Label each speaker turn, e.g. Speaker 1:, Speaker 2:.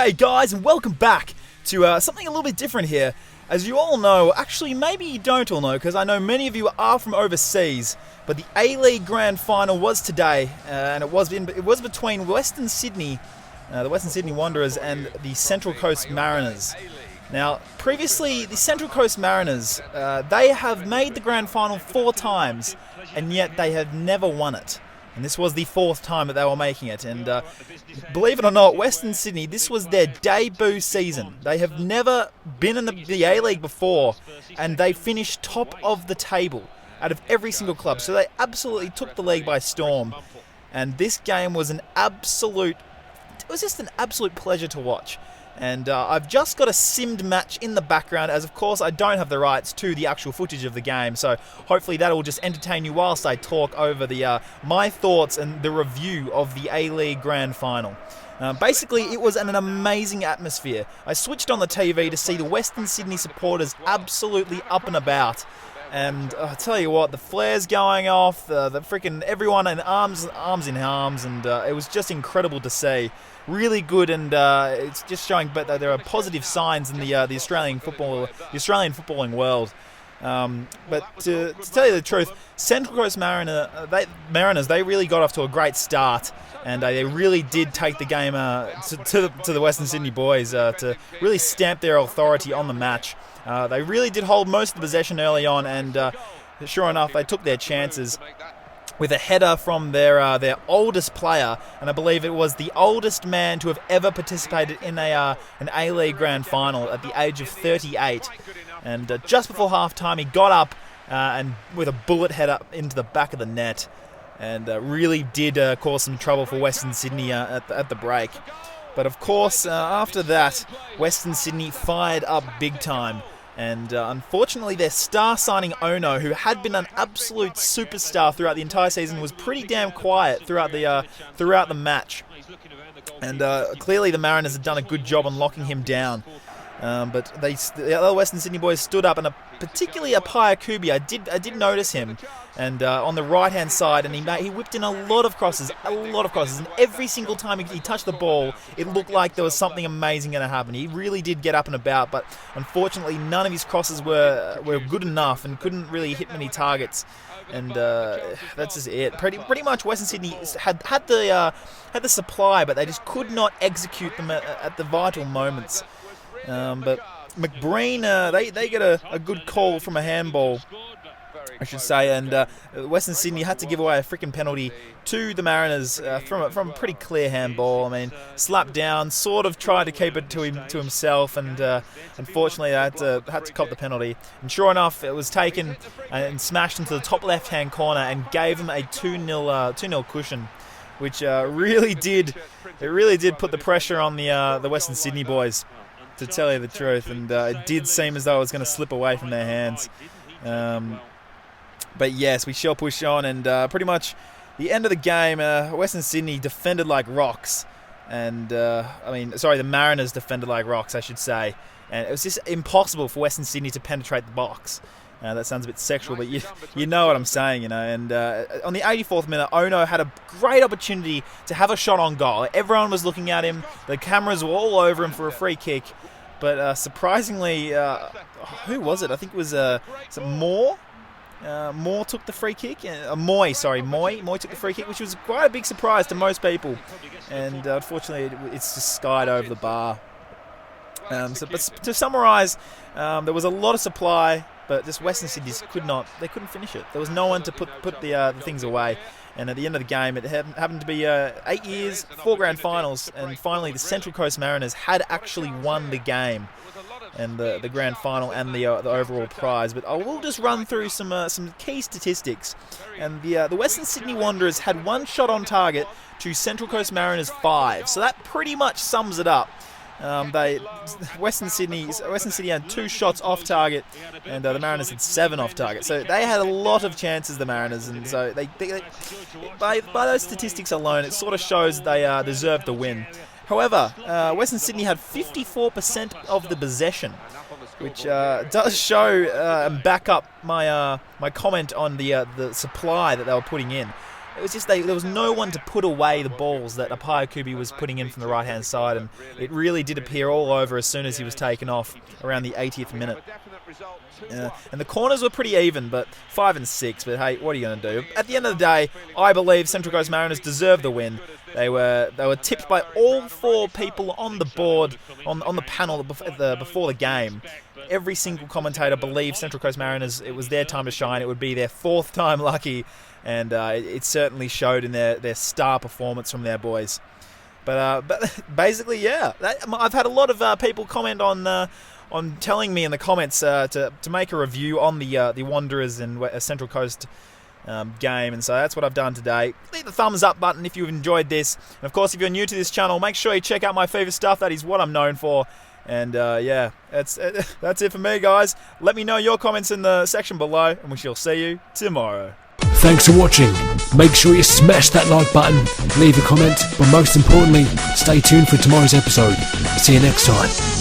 Speaker 1: G'day guys, and welcome back to something a little bit different here. As you all know, actually maybe you don't all know, because I know many of you are from overseas, but the A-League Grand Final was today, and it was between Western Sydney, the Western Sydney Wanderers, and the Central Coast Mariners. Now, previously, the Central Coast Mariners, they have made the Grand Final 4 times, and yet they have never won it. And this was the 4th time that they were making it. And believe it or not, Western Sydney, this was their debut season. They have never been in the A-League before, and they finished top of the table out of every single club. So they absolutely took the league by storm. And this game was just an absolute pleasure to watch. And I've just got a simmed match in the background, as of course I don't have the rights to the actual footage of the game, so hopefully that will just entertain you whilst I talk over the my thoughts and the review of the A-League Grand Final. Basically, it was an amazing atmosphere. I switched on the TV to see the Western Sydney supporters absolutely up and about. And I tell you what, the flares going off, the freaking everyone in arms in arms, and it was just incredible to see. Really good, and it's just showing that there are positive signs in the Australian footballing world. But to tell you the truth, Central Coast Mariners, they really got off to a great start, and they really did take the game to the Western Sydney boys to really stamp their authority on the match. They really did hold most of the possession early on, and sure enough, they took their chances with a header from their oldest player, and I believe it was the oldest man to have ever participated in an A-League Grand Final at the age of 38. And just before half-time, he got up and with a bullet header into the back of the net, and really did cause some trouble for Western Sydney at the break. But of course, after that, Western Sydney fired up big time. And unfortunately, their star signing Ono, who had been an absolute superstar throughout the entire season, was pretty damn quiet throughout the match. And clearly, the Mariners had done a good job on locking him down. But the other Western Sydney boys stood up, and particularly a Kubi, I did notice him, and on the right hand side, and he whipped in a lot of crosses, and every single time he touched the ball, it looked like there was something amazing going to happen. He really did get up and about, but unfortunately, none of his crosses were good enough and couldn't really hit many targets. And that's just it. Pretty much, Western Sydney had the supply, but they just could not execute them at the vital moments. But McBreen, they get a good call from a handball, I should say, and Western Sydney had to give away a freaking penalty to the Mariners from a pretty clear handball. I mean, slapped down, sort of tried to keep it to himself, and unfortunately, had to cop the penalty. And sure enough, it was taken and smashed into the top left-hand corner and gave them a 2-0 cushion, which really did put the pressure on the Western Sydney boys, to tell you the truth, and it did seem as though it was going to slip away from their hands. But yes, we shall push on, and pretty much the end of the game, Western Sydney defended like rocks, and the Mariners defended like rocks, I should say, and it was just impossible for Western Sydney to penetrate the box. That sounds a bit sexual, but you know what I'm saying, you know. And on the 84th minute, Ono had a great opportunity to have a shot on goal. Everyone was looking at him. The cameras were all over him for a free kick. But surprisingly, who was it? I think it was Moore. Moore took the free kick. Moy took the free kick, which was quite a big surprise to most people. And unfortunately, it's just skied over the bar. But to summarise, there was a lot of supply, but just Western Sydney couldn't finish it. There was no one to put the things away. And at the end of the game, it happened to be 8 years, 4 grand finals, and finally the Central Coast Mariners had actually won the game, and the grand final and the overall prize. But I will just run through some key statistics. And the Western Sydney Wanderers had 1 shot on target to Central Coast Mariners 5, so that pretty much sums it up. Western Sydney had 2 shots off target, and the Mariners had 7 off target. So they had a lot of chances, the Mariners, and so they by those statistics alone, it sort of shows they deserved the win. However, Western Sydney had 54% of the possession, which does show and back up my comment on the supply that they were putting in. it was just there was no one to put away the balls that Apaya Kubi was putting in from the right-hand side, and it really did appear all over as soon as he was taken off around the 80th minute. And the corners were pretty even, but 5 and 6. But hey, what are you going to do? At the end of the day, I believe Central Coast Mariners deserved the win. They were tipped by all 4 people on the board, on the panel before the game. Every single commentator believed Central Coast Mariners, it was their time to shine. It would be their 4th time lucky, and it certainly showed in their star performance from their boys. But basically, yeah, I've had a lot of people comment on telling me in the comments to make a review on the Wanderers and Central Coast game, and so that's what I've done today. Leave the thumbs up button if you've enjoyed this, and of course if you're new to this channel, make sure you check out my favourite stuff. That is what I'm known for. And yeah, that's it for me, guys. Let me know your comments in the section below, and we shall see you tomorrow.
Speaker 2: Thanks for watching. Make sure you smash that like button, leave a comment, but most importantly, stay tuned for tomorrow's episode. See you next time.